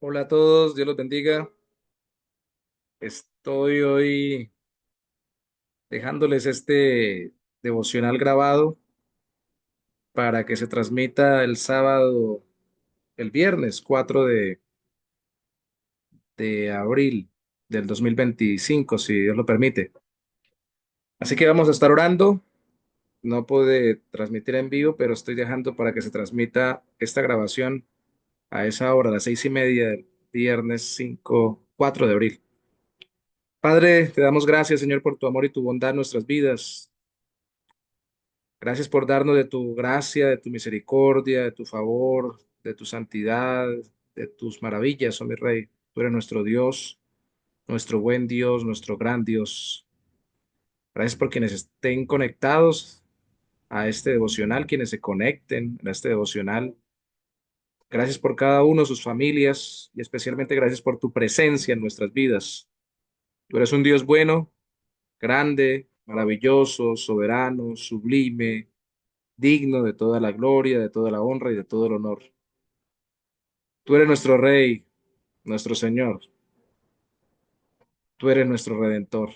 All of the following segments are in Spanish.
Hola a todos, Dios los bendiga. Estoy hoy dejándoles este devocional grabado para que se transmita el sábado, el viernes 4 de abril del 2025, si Dios lo permite. Así que vamos a estar orando. No pude transmitir en vivo, pero estoy dejando para que se transmita esta grabación a esa hora, a las 6:30 del viernes 4 de abril. Padre, te damos gracias, Señor, por tu amor y tu bondad en nuestras vidas. Gracias por darnos de tu gracia, de tu misericordia, de tu favor, de tu santidad, de tus maravillas, oh mi Rey. Tú eres nuestro Dios, nuestro buen Dios, nuestro gran Dios. Gracias por quienes estén conectados a este devocional, quienes se conecten a este devocional. Gracias por cada uno, sus familias, y especialmente gracias por tu presencia en nuestras vidas. Tú eres un Dios bueno, grande, maravilloso, soberano, sublime, digno de toda la gloria, de toda la honra y de todo el honor. Tú eres nuestro Rey, nuestro Señor, tú eres nuestro Redentor.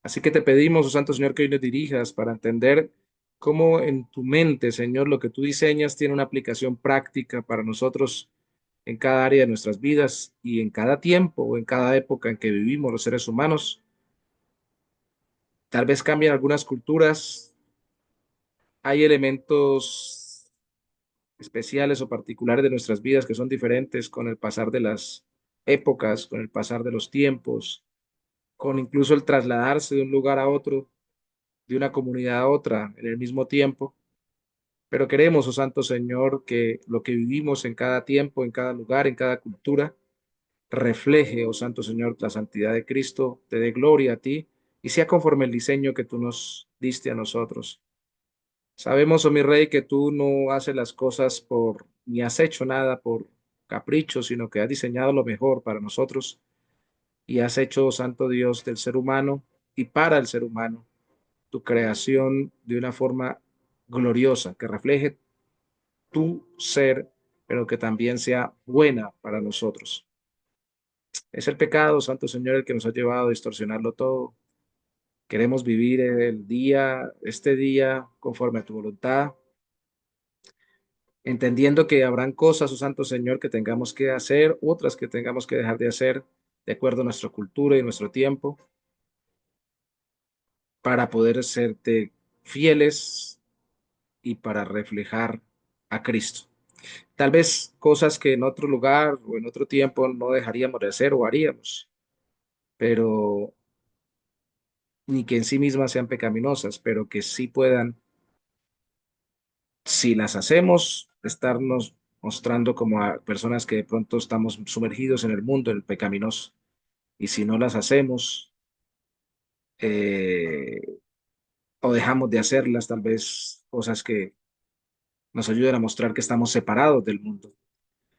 Así que te pedimos, oh Santo Señor, que hoy nos dirijas para entender cómo en tu mente, Señor, lo que tú diseñas tiene una aplicación práctica para nosotros en cada área de nuestras vidas y en cada tiempo o en cada época en que vivimos los seres humanos. Tal vez cambian algunas culturas, hay elementos especiales o particulares de nuestras vidas que son diferentes con el pasar de las épocas, con el pasar de los tiempos, con incluso el trasladarse de un lugar a otro, de una comunidad a otra en el mismo tiempo. Pero queremos, oh Santo Señor, que lo que vivimos en cada tiempo, en cada lugar, en cada cultura, refleje, oh Santo Señor, la santidad de Cristo, te dé gloria a ti y sea conforme el diseño que tú nos diste a nosotros. Sabemos, oh mi Rey, que tú no haces las cosas ni has hecho nada por capricho, sino que has diseñado lo mejor para nosotros y has hecho, oh Santo Dios, del ser humano y para el ser humano tu creación de una forma gloriosa, que refleje tu ser, pero que también sea buena para nosotros. Es el pecado, Santo Señor, el que nos ha llevado a distorsionarlo todo. Queremos vivir este día, conforme a tu voluntad, entendiendo que habrán cosas, oh Santo Señor, que tengamos que hacer, otras que tengamos que dejar de hacer, de acuerdo a nuestra cultura y nuestro tiempo, para poder serte fieles y para reflejar a Cristo. Tal vez cosas que en otro lugar o en otro tiempo no dejaríamos de hacer o haríamos, pero ni que en sí mismas sean pecaminosas, pero que sí puedan, si las hacemos, estarnos mostrando como a personas que de pronto estamos sumergidos en el mundo, en el pecaminoso. Y si no las hacemos eh, o dejamos de hacerlas, tal vez cosas que nos ayuden a mostrar que estamos separados del mundo.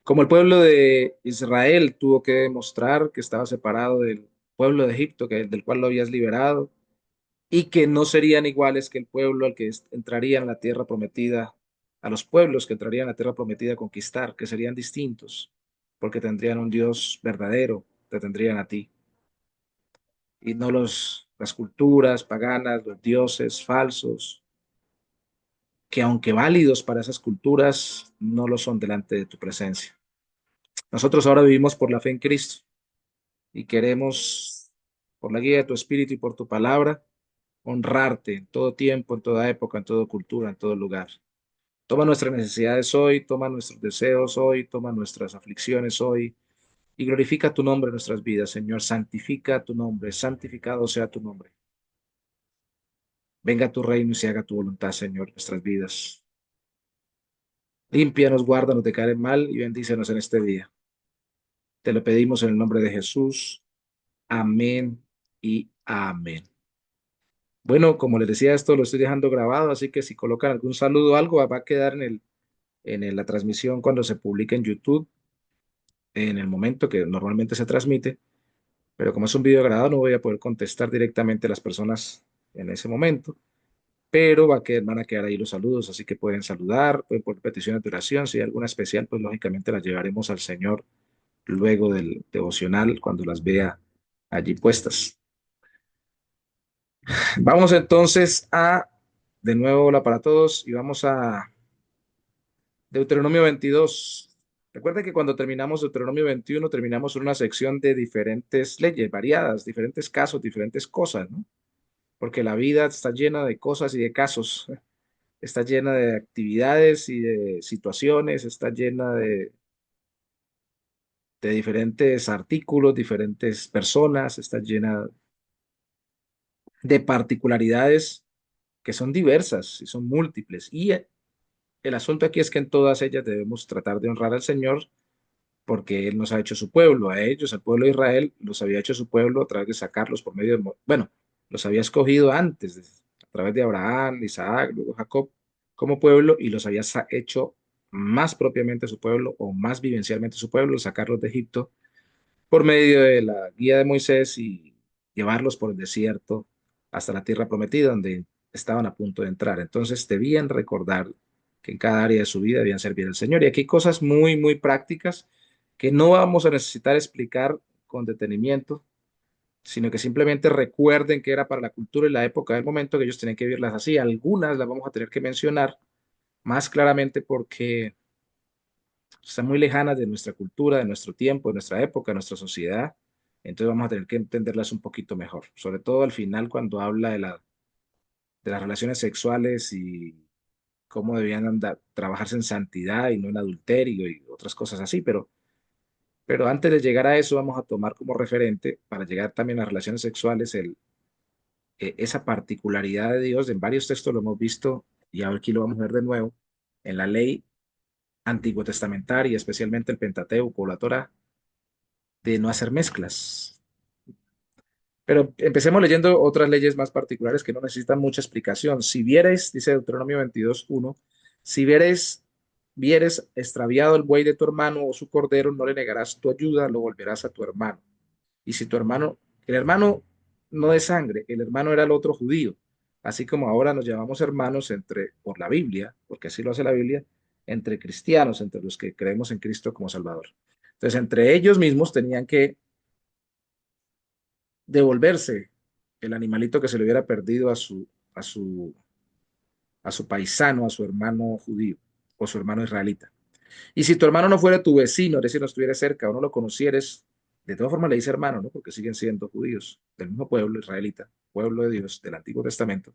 Como el pueblo de Israel tuvo que demostrar que estaba separado del pueblo de Egipto, del cual lo habías liberado, y que no serían iguales que el pueblo al que entraría en la tierra prometida, a los pueblos que entrarían en la tierra prometida a conquistar, que serían distintos, porque tendrían un Dios verdadero, te tendrían a ti, y no las culturas paganas, los dioses falsos, que aunque válidos para esas culturas, no lo son delante de tu presencia. Nosotros ahora vivimos por la fe en Cristo y queremos, por la guía de tu Espíritu y por tu palabra, honrarte en todo tiempo, en toda época, en toda cultura, en todo lugar. Toma nuestras necesidades hoy, toma nuestros deseos hoy, toma nuestras aflicciones hoy y glorifica tu nombre en nuestras vidas, Señor. Santifica tu nombre, santificado sea tu nombre. Venga tu reino y se haga tu voluntad, Señor, en nuestras vidas. Límpianos, guárdanos de caer en mal y bendícenos en este día. Te lo pedimos en el nombre de Jesús. Amén y amén. Bueno, como les decía, esto lo estoy dejando grabado, así que si colocan algún saludo o algo, va a quedar la transmisión cuando se publique en YouTube, en el momento que normalmente se transmite, pero como es un video grabado, no voy a poder contestar directamente a las personas en ese momento, pero van a quedar ahí los saludos, así que pueden saludar, pueden poner peticiones de oración, si hay alguna especial, pues lógicamente la llevaremos al Señor luego del devocional cuando las vea allí puestas. Vamos entonces a, de nuevo, hola para todos y vamos a Deuteronomio 22. Recuerden que cuando terminamos Deuteronomio 21 terminamos en una sección de diferentes leyes variadas, diferentes casos, diferentes cosas, ¿no? Porque la vida está llena de cosas y de casos, está llena de actividades y de situaciones, está llena de diferentes artículos, diferentes personas, está llena de particularidades que son diversas y son múltiples. Y el asunto aquí es que en todas ellas debemos tratar de honrar al Señor porque Él nos ha hecho su pueblo, a ellos, al pueblo de Israel, los había hecho su pueblo a través de sacarlos por medio de, bueno, los había escogido antes, a través de Abraham, Isaac, luego Jacob, como pueblo, y los había hecho más propiamente su pueblo o más vivencialmente su pueblo, sacarlos de Egipto por medio de la guía de Moisés y llevarlos por el desierto hasta la tierra prometida donde estaban a punto de entrar. Entonces debían recordar que en cada área de su vida debían servir al Señor. Y aquí hay cosas muy, muy prácticas que no vamos a necesitar explicar con detenimiento, sino que simplemente recuerden que era para la cultura y la época del momento que ellos tenían que vivirlas así. Algunas las vamos a tener que mencionar más claramente porque están muy lejanas de nuestra cultura, de nuestro tiempo, de nuestra época, de nuestra sociedad. Entonces vamos a tener que entenderlas un poquito mejor, sobre todo al final cuando habla de las relaciones sexuales y cómo debían andar, trabajarse en santidad y no en adulterio y otras cosas así. Pero antes de llegar a eso vamos a tomar como referente, para llegar también a las relaciones sexuales, esa particularidad de Dios. En varios textos lo hemos visto y ahora aquí lo vamos a ver de nuevo, en la ley antiguo testamentaria, especialmente el Pentateuco o la Torá, de no hacer mezclas. Pero empecemos leyendo otras leyes más particulares que no necesitan mucha explicación. Si vieres, dice Deuteronomio 22:1, si vieres extraviado el buey de tu hermano o su cordero, no le negarás tu ayuda, lo volverás a tu hermano. Y si tu hermano, el hermano no de sangre, el hermano era el otro judío, así como ahora nos llamamos hermanos entre, por la Biblia, porque así lo hace la Biblia, entre cristianos, entre los que creemos en Cristo como Salvador. Entonces, entre ellos mismos tenían que devolverse el animalito que se le hubiera perdido a su, a su paisano, a su hermano judío o su hermano israelita. Y si tu hermano no fuera tu vecino, es decir, no estuviera cerca o no lo conocieres, de todas formas le dice hermano, ¿no? Porque siguen siendo judíos del mismo pueblo israelita, pueblo de Dios del Antiguo Testamento.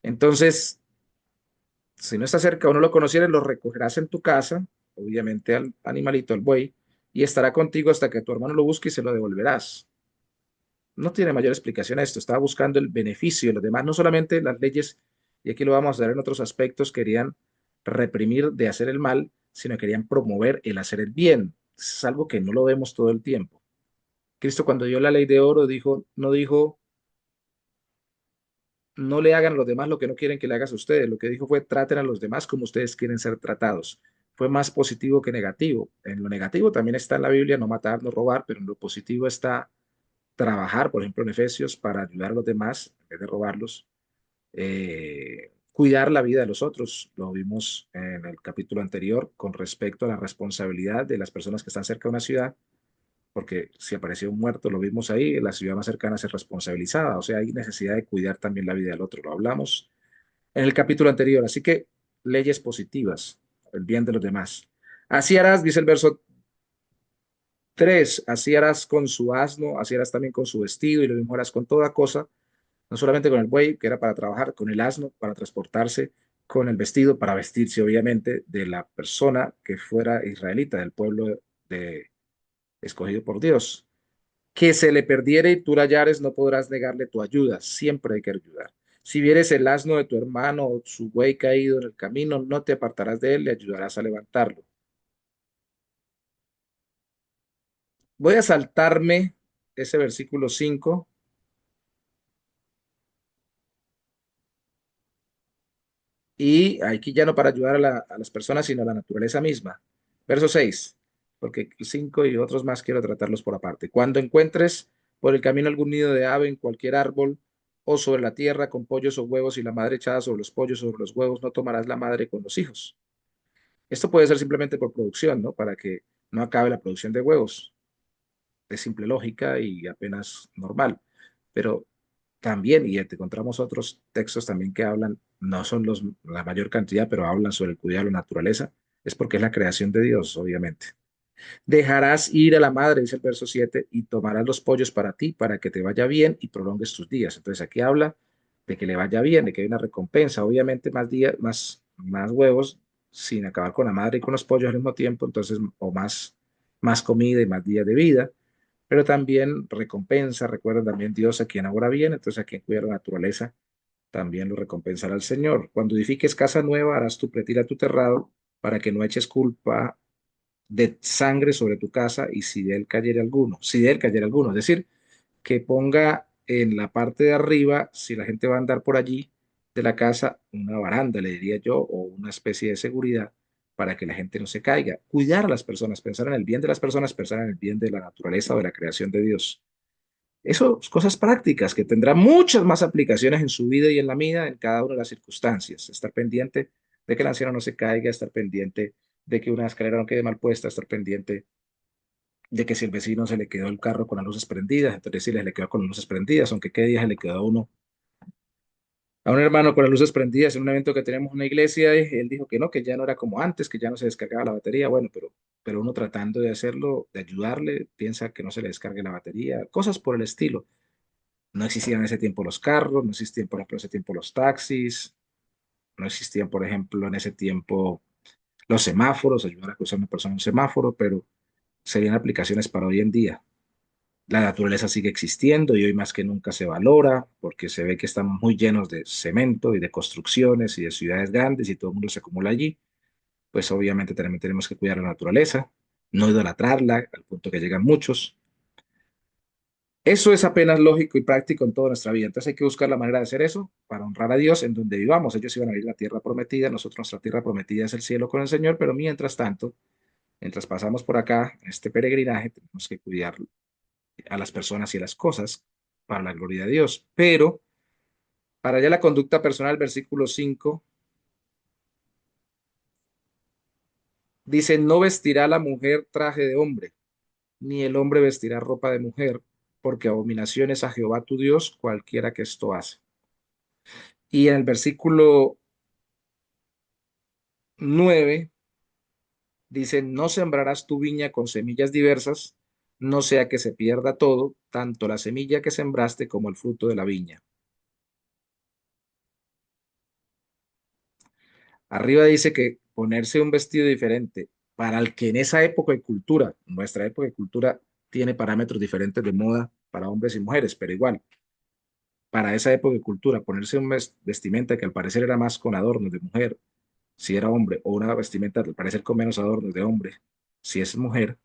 Entonces, si no está cerca o no lo conocieres, lo recogerás en tu casa, obviamente al animalito, al buey, y estará contigo hasta que tu hermano lo busque y se lo devolverás. No tiene mayor explicación a esto. Estaba buscando el beneficio de los demás. No solamente las leyes, y aquí lo vamos a ver en otros aspectos, querían reprimir de hacer el mal, sino querían promover el hacer el bien. Es algo que no lo vemos todo el tiempo. Cristo cuando dio la ley de oro dijo, no dijo, no le hagan a los demás lo que no quieren que le hagas a ustedes. Lo que dijo fue, traten a los demás como ustedes quieren ser tratados. Fue más positivo que negativo. En lo negativo también está en la Biblia no matar, no robar, pero en lo positivo está trabajar, por ejemplo, en Efesios, para ayudar a los demás, en vez de robarlos, cuidar la vida de los otros. Lo vimos en el capítulo anterior con respecto a la responsabilidad de las personas que están cerca de una ciudad, porque si apareció un muerto, lo vimos ahí, la ciudad más cercana se responsabilizaba, o sea, hay necesidad de cuidar también la vida del otro. Lo hablamos en el capítulo anterior, así que leyes positivas, el bien de los demás. Así harás, dice el verso 3, así harás con su asno, así harás también con su vestido y lo mismo harás con toda cosa, no solamente con el buey, que era para trabajar, con el asno, para transportarse, con el vestido, para vestirse, obviamente, de la persona que fuera israelita, del pueblo de, escogido por Dios. Que se le perdiere y tú la hallares, no podrás negarle tu ayuda, siempre hay que ayudar. Si vieres el asno de tu hermano o su buey caído en el camino, no te apartarás de él, le ayudarás a levantarlo. Voy a saltarme ese versículo 5 y aquí ya no para ayudar a las personas, sino a la naturaleza misma. Verso 6, porque el 5 y otros más quiero tratarlos por aparte. Cuando encuentres por el camino algún nido de ave en cualquier árbol o sobre la tierra con pollos o huevos y la madre echada sobre los pollos o sobre los huevos, no tomarás la madre con los hijos. Esto puede ser simplemente por producción, ¿no? Para que no acabe la producción de huevos. de simple lógica y apenas normal. Pero también, y te encontramos otros textos también que hablan, no son la mayor cantidad, pero hablan sobre el cuidado de la naturaleza, es porque es la creación de Dios, obviamente. Dejarás ir a la madre, dice el verso 7, y tomarás los pollos para ti, para que te vaya bien y prolongues tus días. Entonces aquí habla de que le vaya bien, de que hay una recompensa. Obviamente más días, más huevos, sin acabar con la madre y con los pollos al mismo tiempo, entonces, o más comida y más días de vida, pero también recompensa. Recuerda también Dios a quien obra bien, entonces a quien cuida la naturaleza, también lo recompensará el Señor. Cuando edifiques casa nueva, harás tu pretira tu terrado, para que no eches culpa de sangre sobre tu casa y si de él cayera alguno, es decir, que ponga en la parte de arriba, si la gente va a andar por allí de la casa, una baranda, le diría yo, o una especie de seguridad para que la gente no se caiga. Cuidar a las personas, pensar en el bien de las personas, pensar en el bien de la naturaleza o de la creación de Dios. Eso, cosas prácticas que tendrán muchas más aplicaciones en su vida y en la mía, en cada una de las circunstancias. Estar pendiente de que el anciano no se caiga, estar pendiente de que una escalera no quede mal puesta, estar pendiente de que si el vecino se le quedó el carro con las luces prendidas, entonces si le quedó con las luces prendidas, aunque qué día se le quedó a un hermano con las luces prendidas en un evento que tenemos en una iglesia, él dijo que no, que ya no era como antes, que ya no se descargaba la batería, bueno, pero uno tratando de hacerlo, de ayudarle, piensa que no se le descargue la batería, cosas por el estilo. No existían en ese tiempo los carros, no existían, por ejemplo, en ese tiempo los taxis, no existían, por ejemplo, en ese tiempo los semáforos, ayudar a cruzar una persona en un semáforo, pero serían aplicaciones para hoy en día. La naturaleza sigue existiendo y hoy más que nunca se valora porque se ve que estamos muy llenos de cemento y de construcciones y de ciudades grandes y todo el mundo se acumula allí. Pues obviamente también tenemos que cuidar la naturaleza, no idolatrarla al punto que llegan muchos. Eso es apenas lógico y práctico en toda nuestra vida. Entonces hay que buscar la manera de hacer eso para honrar a Dios en donde vivamos. Ellos iban a ir a la tierra prometida, nosotros nuestra tierra prometida es el cielo con el Señor, pero mientras tanto, mientras pasamos por acá, en este peregrinaje, tenemos que cuidar a las personas y a las cosas para la gloria de Dios. Pero para allá la conducta personal, versículo 5 dice, no vestirá la mujer traje de hombre, ni el hombre vestirá ropa de mujer, porque abominación es a Jehová tu Dios cualquiera que esto hace. Y en el versículo 9 dice, no sembrarás tu viña con semillas diversas, no sea que se pierda todo, tanto la semilla que sembraste como el fruto de la viña. Arriba dice que ponerse un vestido diferente para el que en esa época de cultura, nuestra época de cultura tiene parámetros diferentes de moda para hombres y mujeres, pero igual, para esa época de cultura, ponerse un vestimenta que al parecer era más con adornos de mujer, si era hombre, o una vestimenta al parecer con menos adornos de hombre, si es mujer,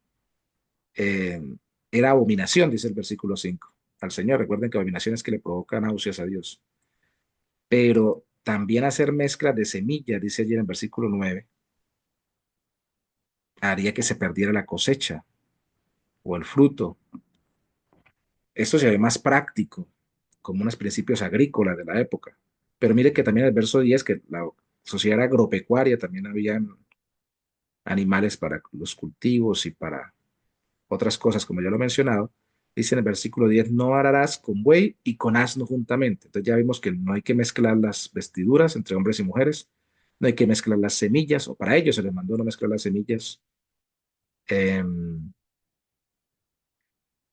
eh, era abominación, dice el versículo 5 al Señor. Recuerden que abominación es que le provoca náuseas a Dios. Pero también hacer mezclas de semillas, dice allí en el versículo 9 haría que se perdiera la cosecha o el fruto. Esto se ve más práctico, como unos principios agrícolas de la época. Pero mire que también el verso 10 que la sociedad era agropecuaria, también habían animales para los cultivos y para otras cosas, como ya lo he mencionado. Dice en el versículo 10 no ararás con buey y con asno juntamente. Entonces ya vimos que no hay que mezclar las vestiduras entre hombres y mujeres, no hay que mezclar las semillas, o para ellos se les mandó no mezclar las semillas en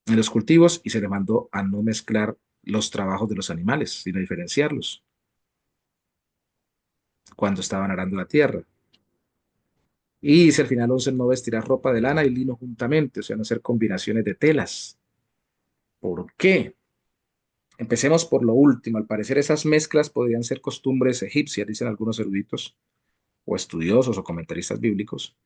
los cultivos y se les mandó a no mezclar los trabajos de los animales, sino diferenciarlos cuando estaban arando la tierra. Y dice al final 11, no vestirás ropa de lana y lino juntamente, o sea, no hacer combinaciones de telas. ¿Por qué? Empecemos por lo último. Al parecer esas mezclas podrían ser costumbres egipcias, dicen algunos eruditos o estudiosos o comentaristas bíblicos.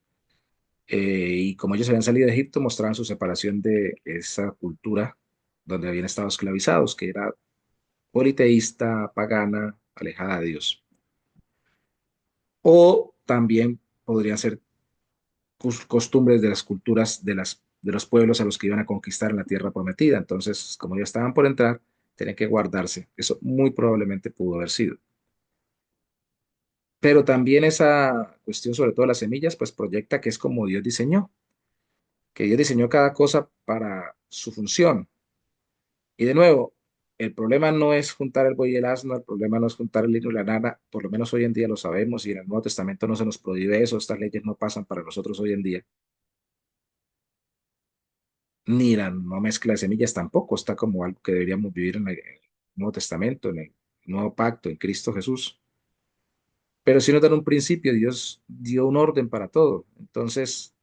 Y como ellos habían salido de Egipto, mostraban su separación de esa cultura donde habían estado esclavizados, que era politeísta, pagana, alejada de Dios. O también podrían ser costumbres de las culturas de los pueblos a los que iban a conquistar en la tierra prometida. Entonces, como ya estaban por entrar, tenían que guardarse. Eso muy probablemente pudo haber sido. Pero también esa cuestión, sobre todo las semillas, pues proyecta que es como Dios diseñó. que Dios diseñó cada cosa para su función. Y de nuevo, el problema no es juntar el buey y el asno, el problema no es juntar el lino y la lana, por lo menos hoy en día lo sabemos y en el Nuevo Testamento no se nos prohíbe eso, estas leyes no pasan para nosotros hoy en día, ni la no mezcla de semillas tampoco, está como algo que deberíamos vivir en el Nuevo Testamento, en el Nuevo Pacto, en Cristo Jesús. Pero si nos dan un principio, Dios dio un orden para todo. Entonces,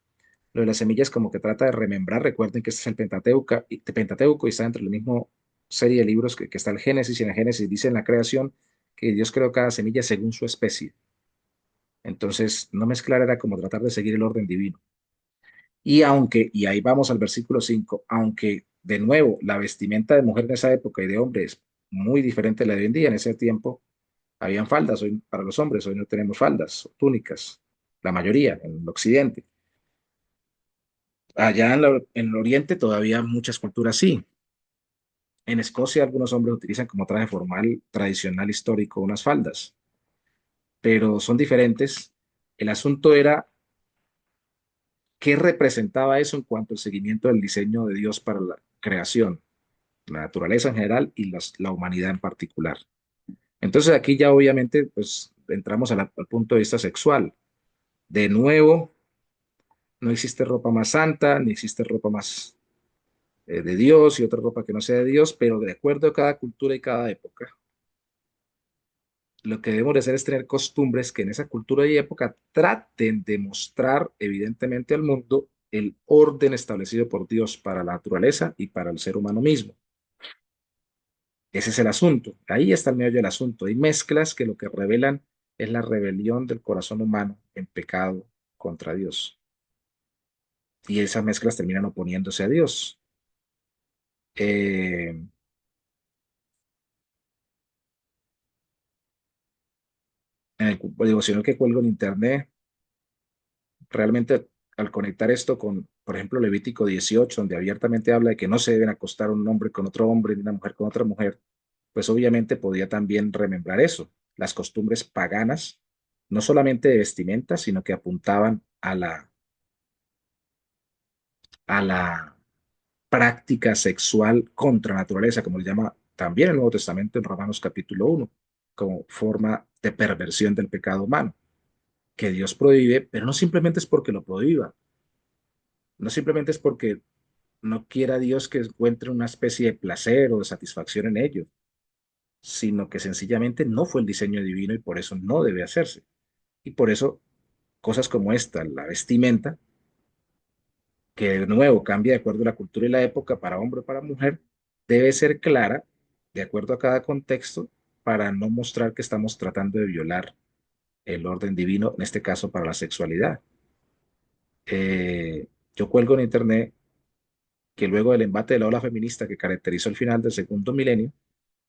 lo de las semillas como que trata de remembrar, recuerden que este es el Pentateuco y está entre la misma serie de libros que está el Génesis, y en el Génesis dice en la creación que Dios creó cada semilla según su especie. Entonces, no mezclar era como tratar de seguir el orden divino. Y aunque, y ahí vamos al versículo 5, aunque de nuevo la vestimenta de mujer en esa época y de hombre es muy diferente a la de hoy en día, en ese tiempo habían faldas hoy para los hombres, hoy no tenemos faldas, o túnicas, la mayoría en el occidente. Allá en el oriente todavía muchas culturas sí. En Escocia algunos hombres utilizan como traje formal tradicional histórico unas faldas, pero son diferentes. El asunto era qué representaba eso en cuanto al seguimiento del diseño de Dios para la creación, la naturaleza en general y la humanidad en particular. Entonces aquí ya obviamente pues entramos al punto de vista sexual. De nuevo, no existe ropa más santa, ni existe ropa más de Dios y otra ropa que no sea de Dios, pero de acuerdo a cada cultura y cada época, lo que debemos de hacer es tener costumbres que en esa cultura y época traten de mostrar evidentemente al mundo el orden establecido por Dios para la naturaleza y para el ser humano mismo. Ese es el asunto. Ahí está el meollo del asunto. Hay mezclas que lo que revelan es la rebelión del corazón humano en pecado contra Dios. Y esas mezclas terminan oponiéndose a Dios. Eh, en el devocional que cuelgo en internet, realmente al conectar esto con, por ejemplo, Levítico 18, donde abiertamente habla de que no se deben acostar un hombre con otro hombre ni una mujer con otra mujer, pues obviamente podía también remembrar eso, las costumbres paganas, no solamente de vestimenta, sino que apuntaban a la práctica sexual contra naturaleza, como le llama también el Nuevo Testamento en Romanos capítulo 1, como forma de perversión del pecado humano, que Dios prohíbe, pero no simplemente es porque lo prohíba, no simplemente es porque no quiera Dios que encuentre una especie de placer o de satisfacción en ello, sino que sencillamente no fue el diseño divino y por eso no debe hacerse. Y por eso cosas como esta, la vestimenta, que de nuevo cambia de acuerdo a la cultura y la época para hombre o para mujer, debe ser clara de acuerdo a cada contexto para no mostrar que estamos tratando de violar el orden divino, en este caso para la sexualidad. Yo cuelgo en internet que luego del embate de la ola feminista que caracterizó el final del segundo milenio,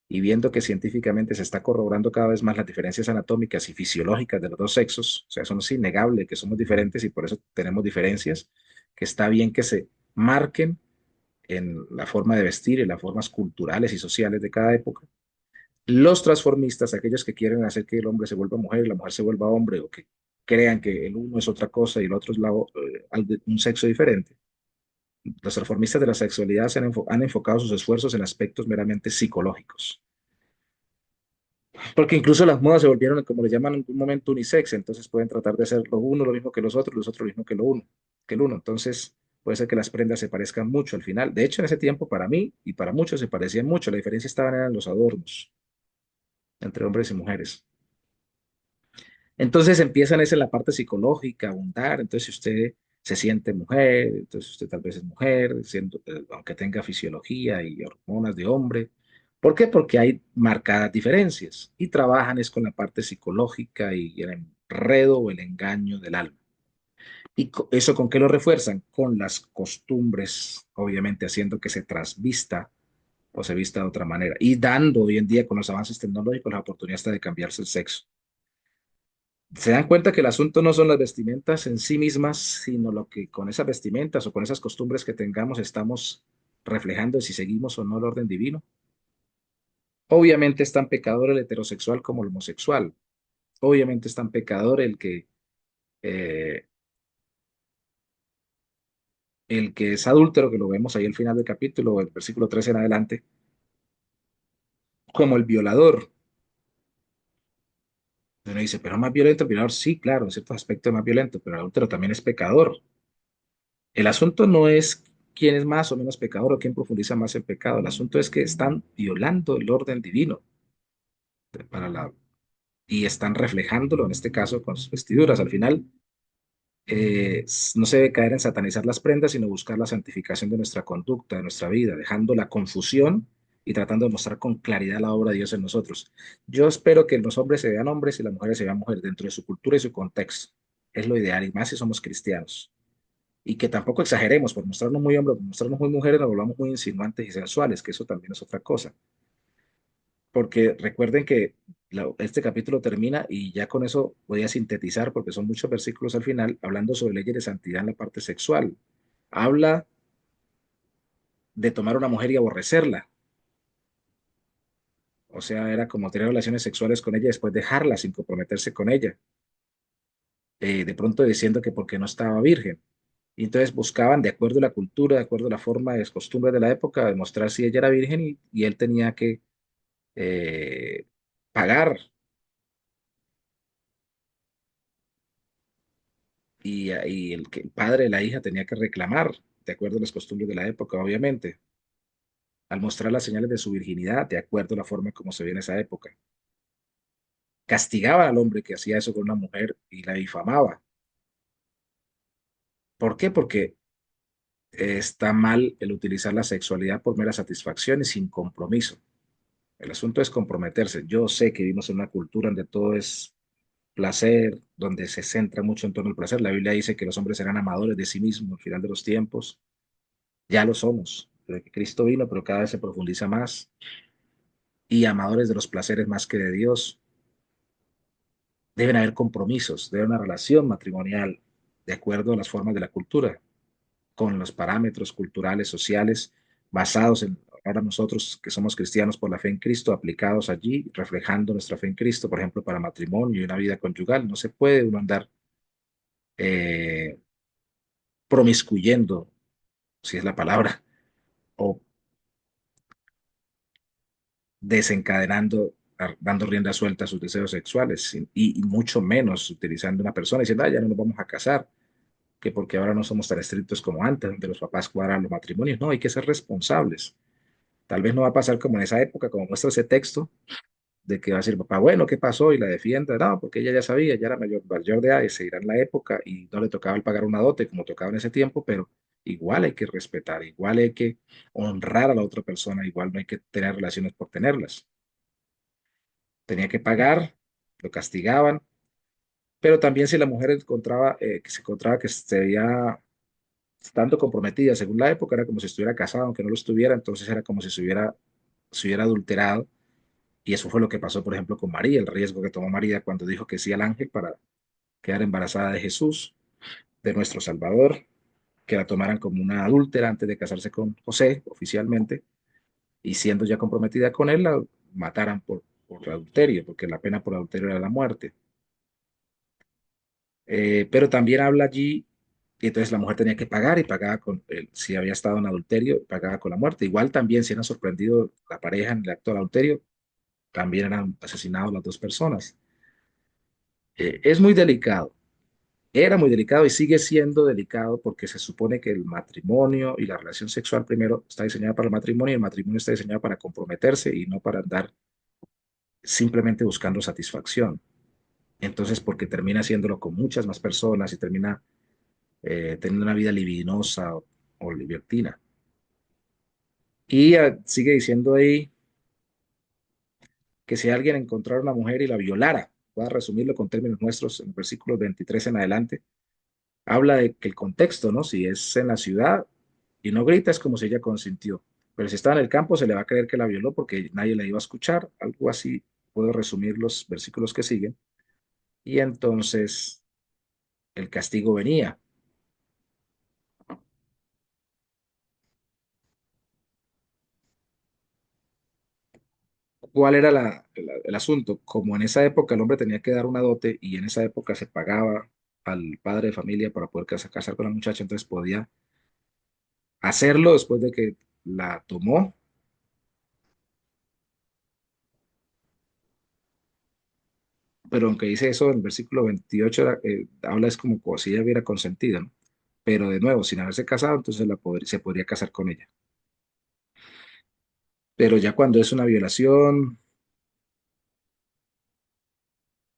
y viendo que científicamente se está corroborando cada vez más las diferencias anatómicas y fisiológicas de los dos sexos, o sea, eso no es innegable que somos diferentes y por eso tenemos diferencias, que está bien que se marquen en la forma de vestir y las formas culturales y sociales de cada época. Los transformistas, aquellos que quieren hacer que el hombre se vuelva mujer y la mujer se vuelva hombre, o que crean que el uno es otra cosa y el otro es un sexo diferente. Los transformistas de la sexualidad han enfocado sus esfuerzos en aspectos meramente psicológicos. Porque incluso las modas se volvieron, como le llaman en un momento, unisex, entonces pueden tratar de hacer lo uno lo mismo que los otros lo mismo que lo uno, que el uno. Entonces puede ser que las prendas se parezcan mucho al final. De hecho, en ese tiempo para mí y para muchos se parecían mucho. La diferencia estaba en los adornos entre hombres y mujeres. Entonces empiezan es en la parte psicológica, a abundar. Entonces, si usted se siente mujer, entonces usted tal vez es mujer, aunque tenga fisiología y hormonas de hombre. ¿Por qué? Porque hay marcadas diferencias y trabajan es con la parte psicológica y el enredo o el engaño del alma. ¿Y eso con qué lo refuerzan? Con las costumbres, obviamente haciendo que se trasvista o se vista de otra manera y dando hoy en día con los avances tecnológicos la oportunidad hasta de cambiarse el sexo. Se dan cuenta que el asunto no son las vestimentas en sí mismas, sino lo que con esas vestimentas o con esas costumbres que tengamos estamos reflejando si seguimos o no el orden divino. Obviamente es tan pecador el heterosexual como el homosexual. Obviamente es tan pecador eh, el que es adúltero, que lo vemos ahí al final del capítulo, el versículo 13 en adelante, como el violador. Uno dice, pero es más violento el violador. Sí, claro, en ciertos aspectos es más violento, pero el adúltero también es pecador. El asunto no es quién es más o menos pecador o quién profundiza más en pecado. El asunto es que están violando el orden divino para la, y están reflejándolo, en este caso, con sus vestiduras. Al final, no se debe caer en satanizar las prendas, sino buscar la santificación de nuestra conducta, de nuestra vida, dejando la confusión y tratando de mostrar con claridad la obra de Dios en nosotros. Yo espero que los hombres se vean hombres y las mujeres se vean mujeres dentro de su cultura y su contexto. Es lo ideal, y más si somos cristianos. Y que tampoco exageremos, por mostrarnos muy hombres, por mostrarnos muy mujeres, nos volvamos muy insinuantes y sensuales, que eso también es otra cosa. Porque recuerden que este capítulo termina y ya con eso voy a sintetizar, porque son muchos versículos al final, hablando sobre leyes de santidad en la parte sexual. Habla de tomar una mujer y aborrecerla. O sea, era como tener relaciones sexuales con ella y después dejarla sin comprometerse con ella. De pronto diciendo que porque no estaba virgen. Y entonces buscaban, de acuerdo a la cultura, de acuerdo a la forma de las costumbres de la época, demostrar si ella era virgen y él tenía que eh, pagar y el padre de la hija tenía que reclamar, de acuerdo a las costumbres de la época, obviamente, al mostrar las señales de su virginidad, de acuerdo a la forma como se ve en esa época. Castigaba al hombre que hacía eso con una mujer y la difamaba. ¿Por qué? Porque está mal el utilizar la sexualidad por mera satisfacción y sin compromiso. El asunto es comprometerse. Yo sé que vivimos en una cultura donde todo es placer, donde se centra mucho en torno al placer. La Biblia dice que los hombres serán amadores de sí mismos al final de los tiempos. Ya lo somos, desde que Cristo vino, pero cada vez se profundiza más y amadores de los placeres más que de Dios. Deben haber compromisos, debe haber una relación matrimonial de acuerdo a las formas de la cultura, con los parámetros culturales, sociales, basados en ahora nosotros que somos cristianos por la fe en Cristo, aplicados allí, reflejando nuestra fe en Cristo, por ejemplo, para matrimonio y una vida conyugal. No se puede uno andar eh, promiscuyendo, si es la palabra, o desencadenando, dando rienda suelta a sus deseos sexuales y mucho menos utilizando una persona y diciendo, ah, ya no nos vamos a casar, que porque ahora no somos tan estrictos como antes, donde los papás cuadran los matrimonios. No, hay que ser responsables. Tal vez no va a pasar como en esa época, como muestra ese texto, de que va a decir papá, bueno, ¿qué pasó? Y la defienda. No, porque ella ya sabía, ya era mayor de edad, y se irá en la época y no le tocaba el pagar una dote como tocaba en ese tiempo, pero igual hay que respetar, igual hay que honrar a la otra persona, igual no hay que tener relaciones por tenerlas. Tenía que pagar, lo castigaban, pero también si la mujer encontraba, que se encontraba que se veía estando comprometida, según la época, era como si estuviera casada, aunque no lo estuviera, entonces era como si se hubiera adulterado. Y eso fue lo que pasó, por ejemplo, con María, el riesgo que tomó María cuando dijo que sí al ángel para quedar embarazada de Jesús, de nuestro Salvador, que la tomaran como una adúltera antes de casarse con José oficialmente, y siendo ya comprometida con él, la mataran por adulterio, porque la pena por adulterio era la muerte. Pero también habla allí, y entonces la mujer tenía que pagar y pagaba si había estado en adulterio, pagaba con la muerte. Igual también si eran sorprendido la pareja en el acto del adulterio, también eran asesinados las dos personas. Es muy delicado, era muy delicado y sigue siendo delicado porque se supone que el matrimonio y la relación sexual primero está diseñada para el matrimonio y el matrimonio está diseñado para comprometerse y no para andar simplemente buscando satisfacción. Entonces, porque termina haciéndolo con muchas más personas y termina teniendo una vida libidinosa o libertina. Y sigue diciendo ahí que si alguien encontrara una mujer y la violara, voy a resumirlo con términos nuestros en versículos 23 en adelante, habla de que el contexto, ¿no? Si es en la ciudad y no grita, es como si ella consintió. Pero si está en el campo, se le va a creer que la violó porque nadie la iba a escuchar. Algo así puedo resumir los versículos que siguen. Y entonces el castigo venía. ¿Cuál era el asunto? Como en esa época el hombre tenía que dar una dote y en esa época se pagaba al padre de familia para poder casar con la muchacha, entonces podía hacerlo después de que la tomó, pero aunque dice eso en el versículo 28, habla es como si ella hubiera consentido, ¿no? Pero de nuevo, sin haberse casado, entonces se podría casar con ella. Pero ya cuando es una violación,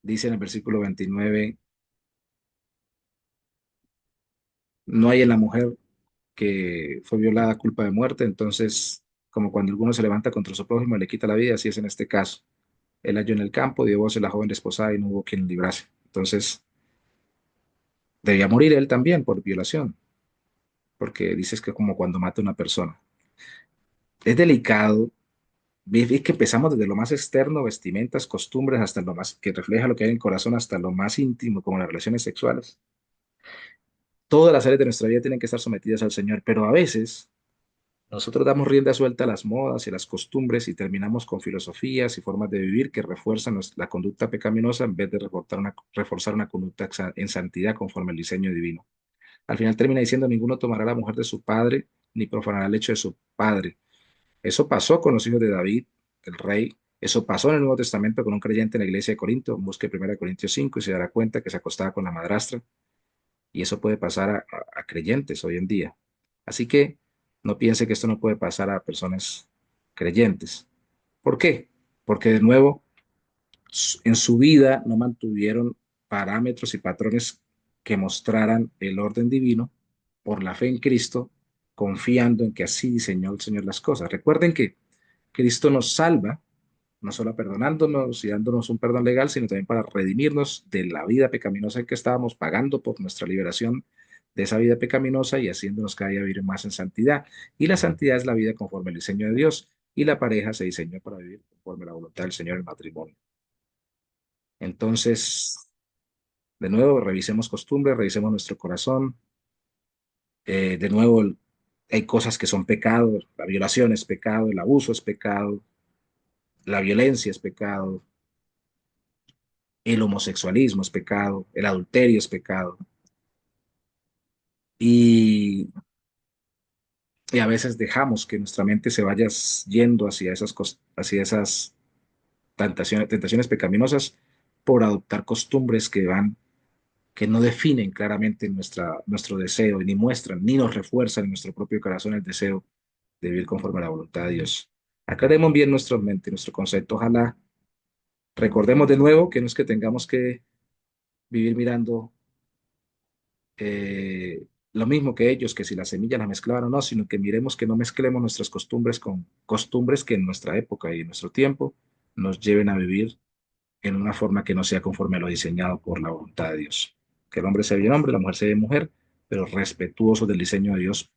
dice en el versículo 29, no hay en la mujer que fue violada culpa de muerte, entonces, como cuando alguno se levanta contra su prójimo y le quita la vida, así es en este caso. Él halló en el campo, dio voz a la joven desposada y no hubo quien librase. Entonces, debía morir él también por violación, porque dices que como cuando mata a una persona. Es delicado. Es que empezamos desde lo más externo, vestimentas, costumbres, hasta lo más que refleja lo que hay en el corazón, hasta lo más íntimo, como las relaciones sexuales. Todas las áreas de nuestra vida tienen que estar sometidas al Señor, pero a veces nosotros damos rienda suelta a las modas y a las costumbres y terminamos con filosofías y formas de vivir que refuerzan la conducta pecaminosa en vez de reforzar una conducta en santidad conforme al diseño divino. Al final termina diciendo, ninguno tomará la mujer de su padre ni profanará el lecho de su padre. Eso pasó con los hijos de David, el rey. Eso pasó en el Nuevo Testamento con un creyente en la iglesia de Corinto. Busque 1 Corintios 5 y se dará cuenta que se acostaba con la madrastra. Y eso puede pasar a creyentes hoy en día. Así que no piense que esto no puede pasar a personas creyentes. ¿Por qué? Porque de nuevo, en su vida no mantuvieron parámetros y patrones que mostraran el orden divino por la fe en Cristo, confiando en que así diseñó el Señor las cosas. Recuerden que Cristo nos salva, no solo perdonándonos y dándonos un perdón legal, sino también para redimirnos de la vida pecaminosa en que estábamos, pagando por nuestra liberación de esa vida pecaminosa y haciéndonos cada día vivir más en santidad. Y la santidad es la vida conforme al diseño de Dios, y la pareja se diseñó para vivir conforme a la voluntad del Señor en el matrimonio. Entonces, de nuevo, revisemos costumbres, revisemos nuestro corazón. De nuevo, hay cosas que son pecados, la violación es pecado, el abuso es pecado, la violencia es pecado, el homosexualismo es pecado, el adulterio es pecado. Y, y a veces dejamos que nuestra mente se vaya yendo hacia esas tentaciones pecaminosas por adoptar costumbres que no definen claramente nuestro deseo, ni muestran, ni nos refuerzan en nuestro propio corazón el deseo de vivir conforme a la voluntad de Dios. Aclaremos bien nuestra mente, nuestro concepto. Ojalá recordemos de nuevo que no es que tengamos que vivir mirando lo mismo que ellos, que si la semilla la mezclaban o no, sino que miremos que no mezclemos nuestras costumbres con costumbres que en nuestra época y en nuestro tiempo nos lleven a vivir en una forma que no sea conforme a lo diseñado por la voluntad de Dios. Que el hombre sea bien hombre, la mujer sea bien mujer, pero respetuoso del diseño de Dios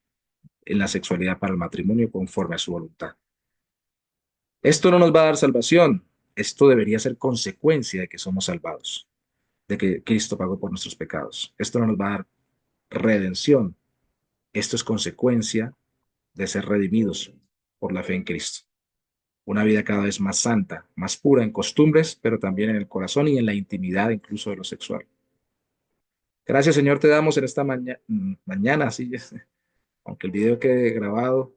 en la sexualidad para el matrimonio conforme a su voluntad. Esto no nos va a dar salvación, esto debería ser consecuencia de que somos salvados, de que Cristo pagó por nuestros pecados. Esto no nos va a dar redención, esto es consecuencia de ser redimidos por la fe en Cristo. Una vida cada vez más santa, más pura en costumbres, pero también en el corazón y en la intimidad incluso de lo sexual. Gracias, Señor, te damos en esta mañana, sí, aunque el video quede grabado,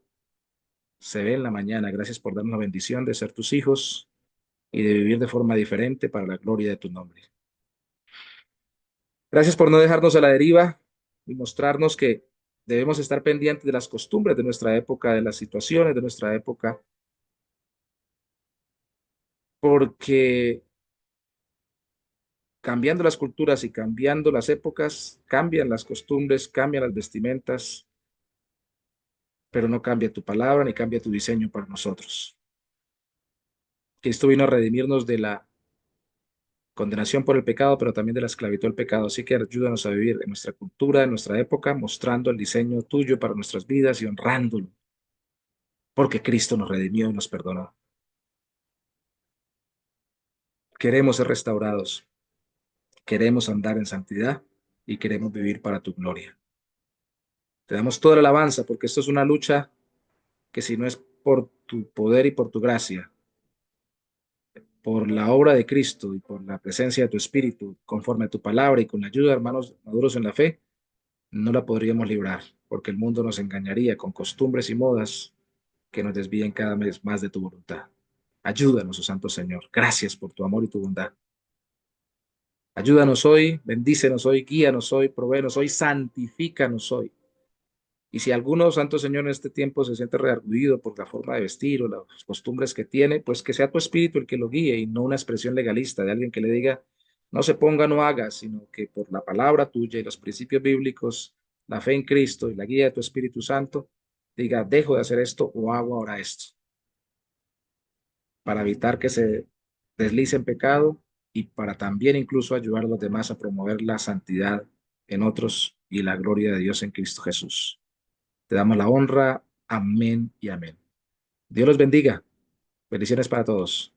se ve en la mañana. Gracias por darnos la bendición de ser tus hijos y de vivir de forma diferente para la gloria de tu nombre. Gracias por no dejarnos a la deriva y mostrarnos que debemos estar pendientes de las costumbres de nuestra época, de las situaciones de nuestra época, porque cambiando las culturas y cambiando las épocas, cambian las costumbres, cambian las vestimentas, pero no cambia tu palabra ni cambia tu diseño para nosotros. Cristo vino a redimirnos de la condenación por el pecado, pero también de la esclavitud del pecado. Así que ayúdanos a vivir en nuestra cultura, en nuestra época, mostrando el diseño tuyo para nuestras vidas y honrándolo, porque Cristo nos redimió y nos perdonó. Queremos ser restaurados, queremos andar en santidad y queremos vivir para tu gloria. Te damos toda la alabanza porque esto es una lucha que si no es por tu poder y por tu gracia, por la obra de Cristo y por la presencia de tu Espíritu, conforme a tu palabra y con la ayuda de hermanos maduros en la fe, no la podríamos librar. porque el mundo nos engañaría con costumbres y modas que nos desvíen cada vez más de tu voluntad. Ayúdanos, oh Santo Señor. Gracias por tu amor y tu bondad. Ayúdanos hoy, bendícenos hoy, guíanos hoy, provéenos hoy, santifícanos hoy. Y si alguno, Santo Señor, en este tiempo se siente reargudido por la forma de vestir o las costumbres que tiene, pues que sea tu espíritu el que lo guíe y no una expresión legalista de alguien que le diga, no se ponga, no haga, sino que por la palabra tuya y los principios bíblicos, la fe en Cristo y la guía de tu Espíritu Santo, diga, dejo de hacer esto o hago ahora esto, para evitar que se deslice en pecado y para también incluso ayudar a los demás a promover la santidad en otros y la gloria de Dios en Cristo Jesús. Te damos la honra. Amén y amén. Dios los bendiga. Bendiciones para todos.